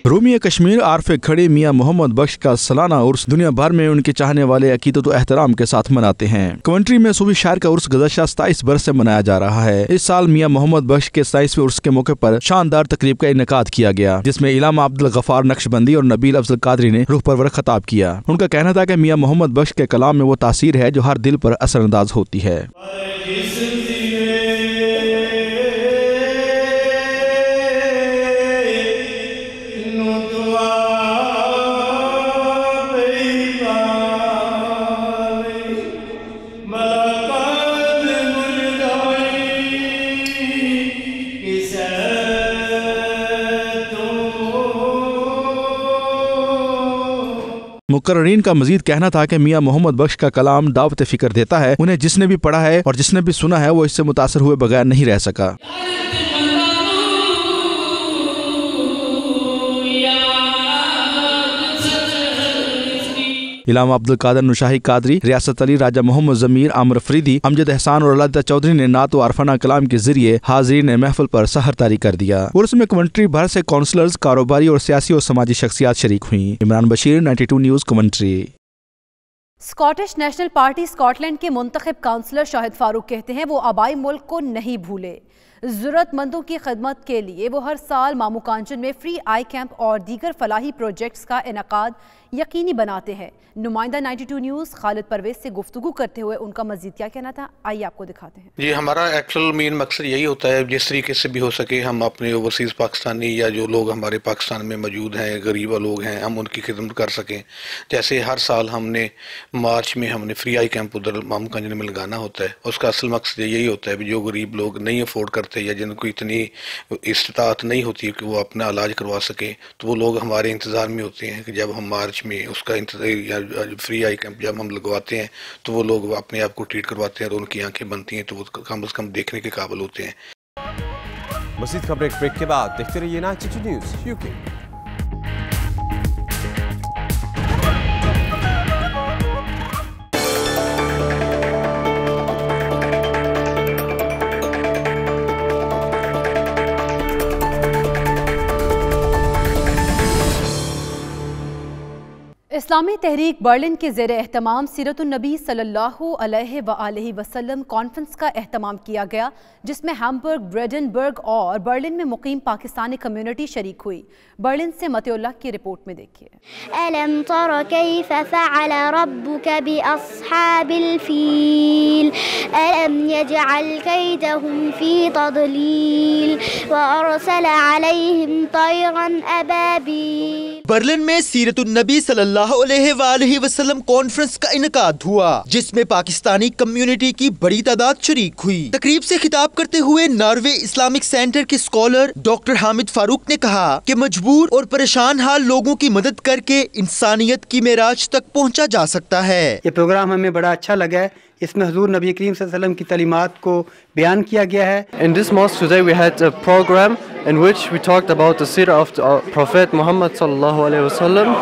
रूमी कश्मीर आरिफ खड़ी मियां मोहम्मद बख्श का सालाना उर्स दुनिया भर में उनके चाहने वाले अकीदत और एहतराम के साथ मनाते हैं। कवेंट्री में सूफी शायर का उर्स गुज़श्ता 27 बरस से मनाया जा रहा है। इस साल मियां मोहम्मद बख्श के 27वें उर्स के मौके पर शानदार तकरीब का इनेकाद किया गया, जिसमें इलामा अब्दुल गफ्फार नक्शबंदी और नबील अफजल कादरी ने रूह परवर खिताब किया। उनका कहना था कि मियां मोहम्मद बख्श के कलाम में वो तासीर है जो हर दिल पर असरअंदाज होती है। मुकर्रीन का मजीद कहना था कि मियां मोहम्मद बख्श का कलाम दावत फिक्र देता है। उन्हें जिसने भी पढ़ा है और जिसने भी सुना है वो इससे मुतासर हुए बगैर नहीं रह सका। इलामा अब्दुल कादर नुशाही कादरी, रियासत अली, राजा मोहम्मद जमीर, आमर फरीदी, अमजद एहसान और अलादीदा चौधरी ने नात व अरफाना कलाम के जरिए हाजिरीन महफिल पर सहर तारी कर दिया। उर्स में कमेंट्री भर से काउंसलर्स, कारोबारी और सियासी और समाजी शख्सियात शरीक हुई। Imran Bashir, 92 news, commentary. Scottish national party Scotland के मुंतखब काउंसलर शाहिद फारूक कहते हैं वो आबाई मुल्क को नहीं भूले। ज़रूरतमंदों की खिदमत के लिए वो हर साल मामू कांचन में फ्री आई कैंप और दीगर फलाही प्रोजेक्ट्स का इनेकाद यकीनी बनाते हैं। नुमाइंदा 92 न्यूज़ खालिद परवेज से गुफ्तगू करते हुए उनका मजीद क्या कहना था, आइए आपको दिखाते हैं। जी, हमारा एक्चुअल मेन मकसद यही होता है जिस तरीके से भी हो सके हम अपने ओवरसीज़ पाकिस्तानी या जो लोग हमारे पाकिस्तान में मौजूद हैं, गरीब लोग हैं, हम उनकी खिदमत कर सकें। जैसे हर साल हमने मार्च में हमने फ्री आई कैंप उधर मामू कांचन में लगाना होता है। उसका असल मकसद यही होता है जो गरीब लोग नहीं अफोर्ड करते या जिनको इतनी इस्तात नहीं होती कि वो अपना इलाज करवा सके, तो वो लोग हमारे इंतज़ार में होते हैं कि जब हम मार्च में उसका फ्री आई कैंप जब हम लगवाते हैं तो वो लोग अपने आप को ट्रीट करवाते हैं और उनकी आंखें बनती हैं तो वो कम से कम देखने के काबिल होते हैं। मज़ीद खबरें ब्रेक के बाद देखते रहिए 92 न्यूज़ यूके। इस्लामी तहरीक बर्लिन के ज़ेर एहतमाम सीरतुन नबी सल्लल्लाहु अलैहि वसल्लम कॉन्फ्रेंस का एहतमाम किया गया, जिसमें हैम्बर्ग, ब्रेडेनबर्ग और बर्लिन में मुकीम पाकिस्तानी कम्युनिटी शरीक हुई। बर्लिन से मतिउल्लाह की रिपोर्ट में देखिए। अलम तरा कैफ फअल रब्बुक बिअस्हाबिल फील अलम यजअल कैदहुम फी तदलील व अरसल अलैहिम तयरन अबाबील। बर्लिन में सीरतुन नबी सल्लल्लाहु अलैहि वसल्लम कॉन्फ्रेंस का इनेकाद हुआ, जिसमें पाकिस्तानी कम्युनिटी की बड़ी तादाद शरीक हुई। तकरीब से खिताब करते हुए नॉर्वे इस्लामिक सेंटर के स्कॉलर डॉक्टर हामिद फारूक ने कहा कि मजबूर और परेशान हाल लोगों की मदद करके इंसानियत की मेराज तक पहुंचा जा सकता है। ये प्रोग्राम हमें बड़ा अच्छा लगा है। इसमें हुजूर नबी करीम सल्लल्लाहु अलैहि वसल्लम की तालीमात को बयान किया गया है। In this mosque today we had a program in which we talked about the seerah of the Prophet Muhammad sallallahu alaihi wasallam,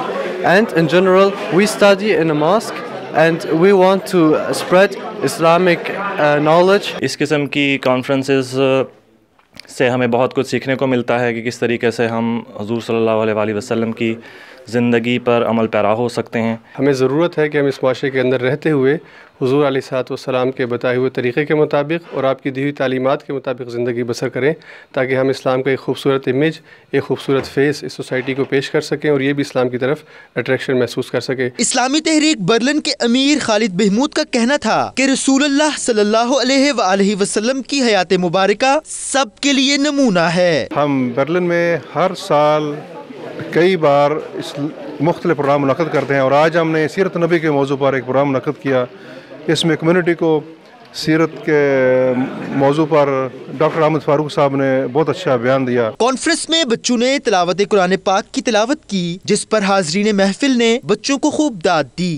and in general we study in a mosque and we want to spread Islamic knowledge. इस किस्म की conferences से हमें बहुत कुछ सीखने को मिलता है कि किस तरीके से हम हुजूर सल्लल्लाहु अलैहि वसल्लम की ज़िंदगी पर अमल पैरा हो सकते हैं। हमें ज़रूरत है कि हम इस माशरे के अंदर रहते हुए हुज़ूर अलैहिस्सलाम के बताए हुए तरीक़े के मुताबिक और आपकी दी हुई तालीमात के मुताबिक ज़िंदगी बसर करें, ताकि हम इस्लाम का एक खूबसूरत इमेज, एक खूबसूरत फेस इस सोसाइटी को पेश कर सकें और ये भी इस्लाम की तरफ अट्रैक्शन महसूस कर सके। इस्लामी तहरीक बर्लिन के अमीर खालिद महमूद का कहना था कि रसूलुल्लाह सल्लल्लाहु अलैहि वसल्लम की हयात मुबारका सबके लिए नमूना है। हम बर्लिन में हर साल कई बार इस मुख्तलिफ प्रोग्राम मुनक़्क़द करते हैं और आज हमने सीरत नबी के मौजू पर एक प्रोग्राम मुनक़्क़द किया। इसमें कम्युनिटी को सीरत के मौजू पर डॉक्टर अहमद फारूक साहब ने बहुत अच्छा बयान दिया। कॉन्फ्रेंस में बच्चों ने तिलावत कुरान पाक की तिलावत की, जिस पर हाज़रीन महफिल ने बच्चों को खूब दाद दी।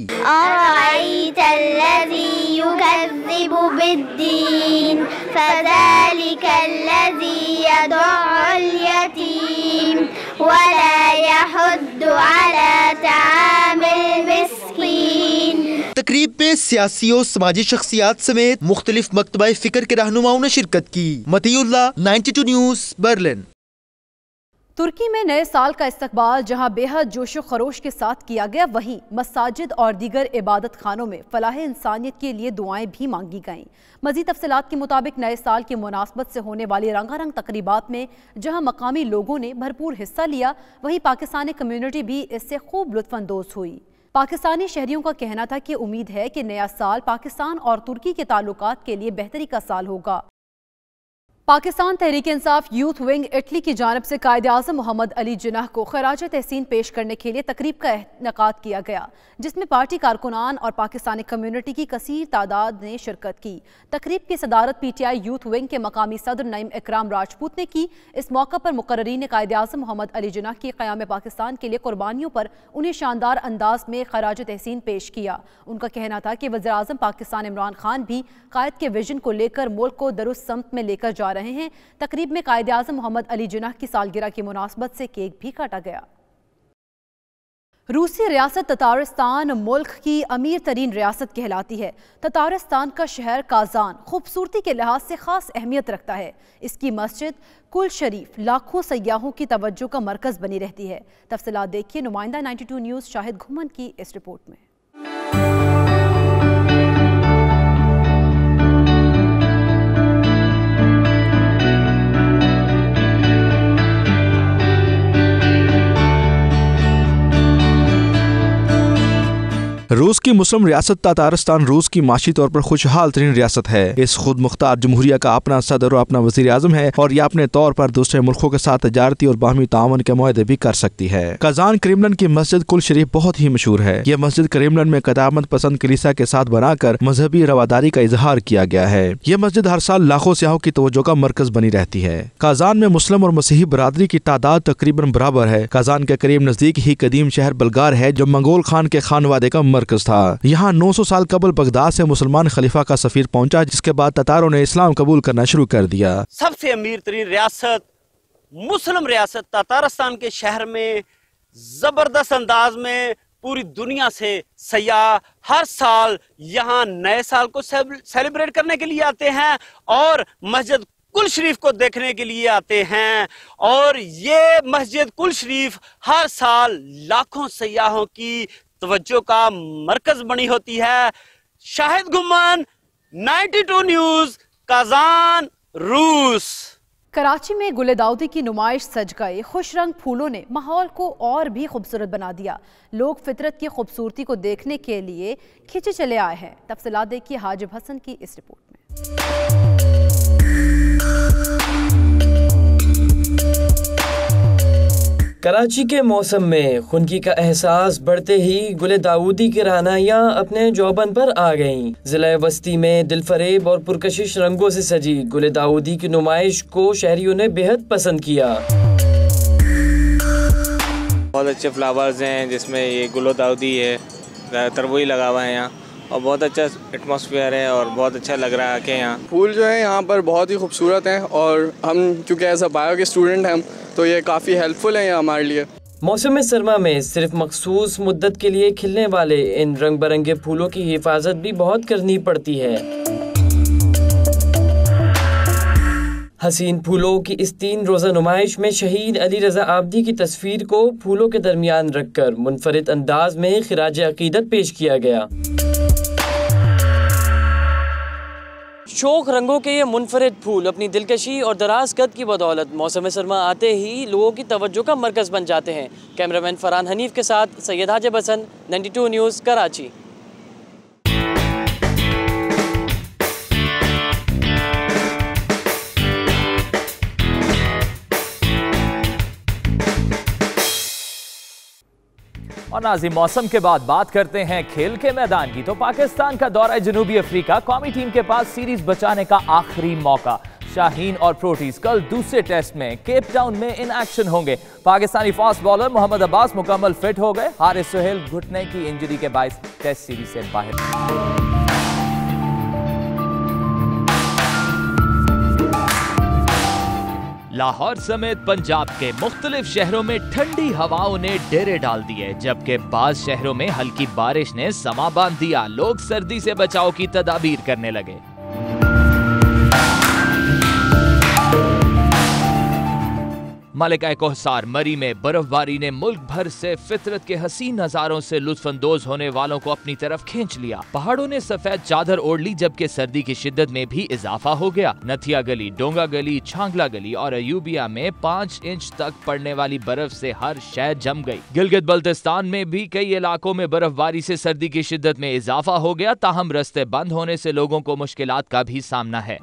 तकरीब में सियासी और समाजी शख्सियात समेत मुख्तलिफ मकतबा फिक्र के रहनुमाओं ने शिरकत की। Matiullah, 92 news, Berlin. तुर्की में नए साल का इस्तकबाल जहां बेहद जोशो खरोश के साथ किया गया, वहीं मसाजिद और दीगर इबादत खानों में फलाह इंसानियत के लिए दुआएं भी मांगी गईं। मजीद तफसीलात के मुताबिक नए साल की मुनासबत से होने वाली रंगारंग तकरीबात में जहां मकामी लोगों ने भरपूर हिस्सा लिया, वहीं पाकिस्तानी कम्यूनिटी भी इससे खूब लुत्फानंदोज हुई। पाकिस्तानी शहरियों का कहना था कि उम्मीद है कि नया साल पाकिस्तान और तुर्की के ताल्लुकात के लिए बेहतरी का साल होगा। Pakistan Tehreek Insaf youth wing Italy की जानिब से कायद आज़म मोहम्मद अली जिन्नाह को खराज तहसीन पेश करने के लिए तकरीब का इनेकाद किया गया, जिसमें पार्टी कारकुनान और पाकिस्तानी कम्यूनिटी की कसीर तादाद ने शिरकत की। तकरीब की सदारत PTI यूथ विंग के मकामी सदर नईम इकराम राजपूत ने की। इस मौका पर मुकर्रीन ने कायद आज़म मोहम्मद अली जिन्नाह की क़याम पाकिस्तान के लिए कुर्बानियों पर उन्हें शानदार अंदाज में खराज तहसीन पेश किया। उनका कहना था कि वज़ीर आज़म पाकिस्तान इमरान खान भी कायद के विजन को लेकर मुल्क को दुरुस्त समत में लेकर जा रहे हैं। तकरीब में कायद आज़म मोहम्मद अली जिन्नाह की सालगिरह की मुनासबत से केक भी काटा गया। रूसी रियासत ततारिस्तान मुल्क की अमीर तरीन रियासत कहलाती है। ततारिस्तान का शहर काजान खूबसूरती के लिहाज से खास अहमियत रखता है। इसकी मस्जिद कुल शरीफ लाखों सयाहों की तवज्जो का मरकज बनी रहती है। तफसीलात देखिए नुमाइंदा 92 न्यूज़ शाहिद घुमन की इस रिपोर्ट में। रूस की मुस्लिम रियासत तातारिस्तान रूस की माशी तौर पर खुशहाल तरीन रियासत है। इस खुद मुख्तार जमहूरिया का अपना सदर और अपना वज़ीर आज़म है और यह अपने तौर पर दूसरे मुल्कों के साथ तजारती और बाहमी तावन के मुआहदे भी कर सकती है। काजान क्रेमलिन की मस्जिद कुल शरीफ बहुत ही मशहूर है। यह मस्जिद क्रेमलिन में कदामत पसंद कलीसिया के साथ बनाकर मजहबी रवादारी का इजहार किया गया है। यह मस्जिद हर साल लाखों सियाहों की तवज्जो का मरकज बनी रहती है। काजान में मुस्लिम और मसीही बरादरी की तादाद तकरीबन बराबर है। काजान के करीब नजदीक ही कदीम शहर बल्गार है, जो मंगोल खान के खानवादे का मरकज था। यहाँ 900 साल कबल बगदाद से मुसलमान खलीफा का सफीर पहुंचा, जिसके बाद ततारों ने इस्लाम कबूल करना शुरू कर दिया। सबसे अमीर तरीन रियासत मुस्लिम रियासत तातारिस्तान के शहर में जबरदस्त अंदाज में पूरी दुनिया से सयाह हर साल यहाँ नए साल को सेलिब्रेट करने के लिए आते हैं और मस्जिद कुल शरीफ को देखने के लिए आते हैं। और ये मस्जिद कुल शरीफ हर साल लाखों सयाहों की तवज्जो का मरकज बनी होती है। शाहिद घुमन, 92 न्यूज़, काजान, रूस। कराची में गुले दाऊदी की नुमाइश सज गई। खुश रंग फूलों ने माहौल को और भी खूबसूरत बना दिया। लोग फितरत की खूबसूरती को देखने के लिए खिंचे चले आए हैं। तफसीलात देखिए हाजिब हसन की इस रिपोर्ट में। कराची के मौसम में खुनकी का एहसास बढ़ते ही गुले दाऊदी की रहनाइयाँ अपने जौबन पर आ गईं। जिला बस्ती में दिलफरेब और पुरकशिश रंगों से सजी गुले दाऊदी की नुमाइश को शहरियों ने बेहद पसंद किया। बहुत अच्छे फ्लावर्स हैं, जिसमें ये गुलो दाऊदी है, ज़्यादातर वही लगा हुआ है यहाँ, और बहुत अच्छा एटमॉस्फेयर है और बहुत अच्छा लग रहा है कि यहाँ फूल जो है यहाँ पर बहुत ही खूबसूरत हैं। और हम क्योंकि एज अ बायो के स्टूडेंट हैं, तो ये काफ़ी हेल्पफुल है हमारे लिए। मौसम सरमा में सिर्फ मखसूस मुद्दत के लिए खिलने वाले इन रंग बिरंगे फूलों की हिफाजत भी बहुत करनी पड़ती है। हसीन फूलों की इस 3 रोज़ा नुमाइश में शहीद अली रजा आबदी की तस्वीर को फूलों के दरमियान रखकर मुनफरिद अंदाज में खिराज अकीदत पेश किया गया। शोक रंगों के ये मुनफरिद फूल अपनी दिलकशी और दराज कद की बदौलत मौसम सरमा आते ही लोगों की तवज्जो का मरकज़ बन जाते हैं। कैमरामैन फरहान हनीफ के साथ सैयद हाजिब हसन, 92 न्यूज़, कराची। और नाज़रीन, मौसम के बाद बात करते हैं खेल के मैदान की। तो पाकिस्तान का दौरा जनूबी अफ्रीका, कौमी टीम के पास सीरीज बचाने का आखिरी मौका। शाहीन और प्रोटीज कल दूसरे टेस्ट में केप टाउन में इन एक्शन होंगे। पाकिस्तानी फास्ट बॉलर मोहम्मद अब्बास मुकम्मल फिट हो गए। हारिस सुहेल घुटने की इंजरी के बायस टेस्ट सीरीज से बाहर। लाहौर समेत पंजाब के मुख्तलिफ शहरों में ठंडी हवाओं ने डेरे डाल दिए, जबकि बाज़ शहरों में हल्की बारिश ने समा बांध दिया। लोग सर्दी से बचाव की तदाबीर करने लगे। मलिका कोहसार मरी में बर्फबारी ने मुल्क भर से फितरत के हसीन नजारों से लुत्फानंदोज होने वालों को अपनी तरफ खींच लिया। पहाड़ों ने सफेद चादर ओढ़ ली, जबकि सर्दी की शिद्दत में भी इजाफा हो गया। नथिया गली, डोंगा गली, छांगला गली और अयूबिया में 5 इंच तक पड़ने वाली बर्फ से हर शय जम गई। गिलगित बल्तिस्तान में भी कई इलाकों में बर्फबारी से सर्दी की शिद्दत में इजाफा हो गया। ताहम रास्ते बंद होने से लोगों को मुश्किलात का भी सामना है।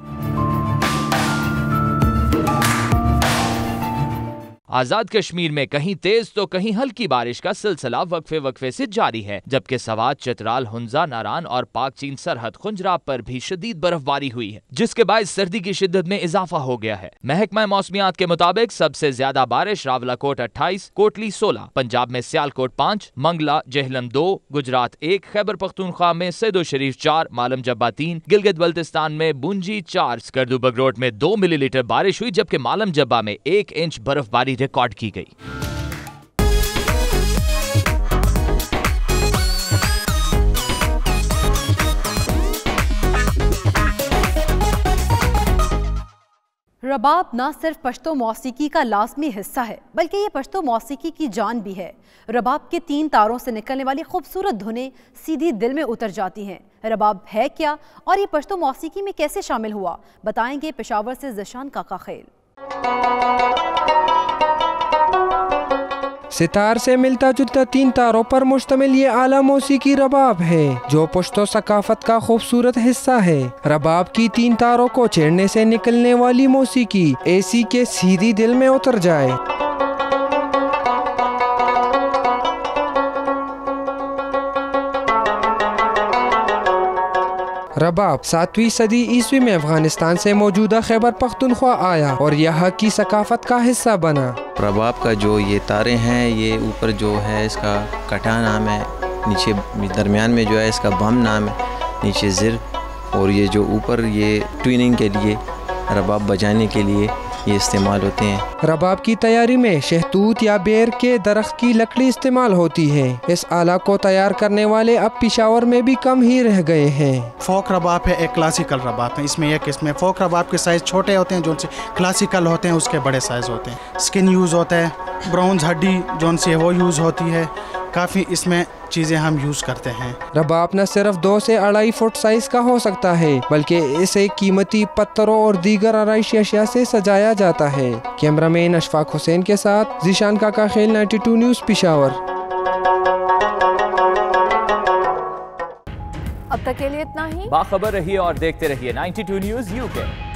आजाद कश्मीर में कहीं तेज तो कहीं हल्की बारिश का सिलसिला वक्फे से जारी है, जबकि सवात, चित्राल, हुंजा, नारान और पाक चीन सरहद खुंजराब पर भी शदीद बर्फबारी हुई है, जिसके बाद सर्दी की शिद्दत में इजाफा हो गया है। महकमा मौसमियात के मुताबिक सबसे ज्यादा बारिश रावलाकोट 28, कोटली 16, पंजाब में सियालकोट 5, मंगला, जेहलम 2, गुजरात 1, खैबर पख्तूनख्वा में सैदो शरीफ 4, मालम जब्बा 3, गिलगित बल्तिस्तान में बुंजी 4, स्कर्दू बगरोट में 2 मिलीलीटर बारिश हुई, जबकि मालम जब्बा में 1 इंच बर्फबारी रिकॉर्ड की गई। रबाब न सिर्फ पश्तो मौसीकी का लाजमी हिस्सा है, बल्कि ये पश्तो मौसीकी की जान भी है। रबाब के 3 तारों से निकलने वाली खूबसूरत धुनें सीधी दिल में उतर जाती हैं। रबाब है क्या और ये पश्तो मौसीकी में कैसे शामिल हुआ, बताएंगे पेशावर से ज़शान काका खेल। सितार से मिलता जुलता 3 तारों पर मुश्तमिल ये आला मौसीकी रबाब है, जो पश्तो सकाफत का खूबसूरत हिस्सा है। रबाब की 3 तारों को छेड़ने से निकलने वाली मौसीकी ऐसी के सीधी दिल में उतर जाए। रबाब 7वीं सदी ईस्वी में अफगानिस्तान से मौजूदा खैबर पख्तूनख्वा आया और यहाँ की सकाफत का हिस्सा बना। रबाब का जो ये तारे हैं, ये ऊपर जो है इसका कटा नाम है, नीचे दरमियान में जो है इसका बम नाम है, नीचे ज़िर, और ये जो ऊपर ये ट्यूनिंग के लिए रबाब बजाने के लिए ये इस्तेमाल होते हैं। रबाब की तैयारी में शहतूत या बेर के दरख्त की लकड़ी इस्तेमाल होती है। इस आला को तैयार करने वाले अब पिशावर में भी कम ही रह गए हैं। फोक रबाब है, एक क्लासिकल रबाब है। इसमें एक किस्म है। फोक रबाब के साइज़ छोटे होते हैं, जो से क्लासिकल होते हैं उसके बड़े साइज़ होते हैं। स्किन यूज़ होता है, ब्राउन्स हड्डी जो से वो यूज़ होती है। काफ़ी इसमें चीज़ें हम यूज़ करते हैं। रबाब न सिर्फ 2 से 2.5 फुट साइज का हो सकता है, बल्कि इसे कीमती पत्थरों और दीगर आराइशी अशिया से सजाया जाता है। कैमरामैन अशफाक हुसैन के साथ ज़शान काका खेल, 92 न्यूज़, पेशावर। अब तक के लिए इतना ही। बाखबर रहिए और देखते रहिए 92 न्यूज़ UK।